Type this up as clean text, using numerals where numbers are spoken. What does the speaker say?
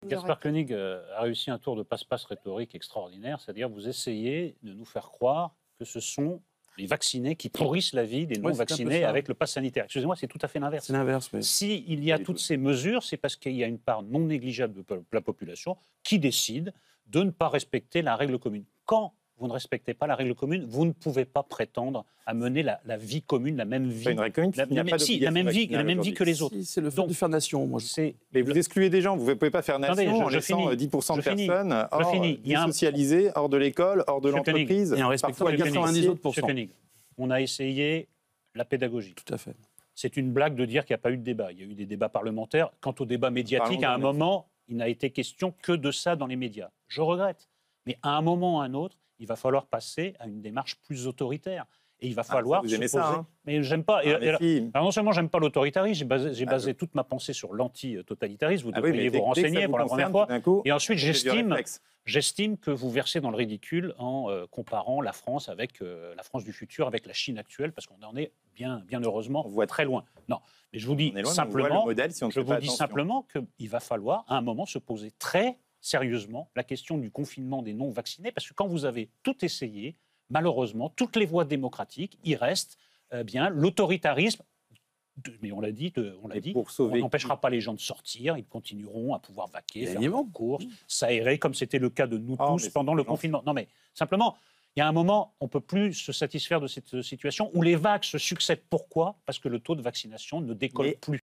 Gaspard Koenig a réussi un tour de passe-passe rhétorique extraordinaire, c'est-à-dire vous essayez de nous faire croire que ce sont les vaccinés qui pourrissent la vie des non-vaccinés avec le pass sanitaire. Excusez-moi, c'est tout à fait l'inverse. C'est l'inverse, oui. S'il y a toutes ces mesures, c'est parce qu'il y a une part non négligeable de la population qui décide de ne pas respecter la règle commune. Quand vous ne respectez pas la règle commune, vous ne pouvez pas prétendre à mener la vie commune, la même vie. Pas une règle commune, la même vie que les autres. Si, c'est le fait de faire nation. Moi, mais vous excluez des gens, vous ne pouvez pas faire nation en laissant 10% de personnes hors socialisées, hors de l'école, hors de l'entreprise. Et en respectant les 90 autres pourcents. On a essayé la pédagogie. Tout à fait. C'est une blague de dire qu'il n'y a pas eu de débat. Il y a eu des débats parlementaires. Quant au débat médiatique, à un moment, il n'a été question que de ça dans les médias. Je regrette. Mais à un moment ou à un autre, il va falloir passer à une démarche plus autoritaire. Et il va falloir vous aimez ça, hein. Mais j'aime pas. Alors, non seulement j'aime pas l'autoritarisme, j'ai basé toute ma pensée sur l'anti-totalitarisme. Vous devriez vous renseigner pour la première fois. Et ensuite, j'estime que vous versez dans le ridicule en comparant la France avec la France du futur, avec la Chine actuelle, parce qu'on en est bien heureusement très loin. Non, mais je vous dis simplement qu'il va falloir à un moment se poser très sérieusement la question du confinement des non-vaccinés, parce que quand vous avez tout essayé, malheureusement, toutes les voies démocratiques, il reste bien l'autoritarisme. Mais on l'a dit, on n'empêchera pas les gens de sortir, ils continueront à pouvoir vaquer, faire leurs courses, s'aérer, comme c'était le cas de nous tous pendant le confinement. Non, mais simplement, il y a un moment, on ne peut plus se satisfaire de cette situation où les vagues se succèdent. Pourquoi ? Parce que le taux de vaccination ne décolle plus.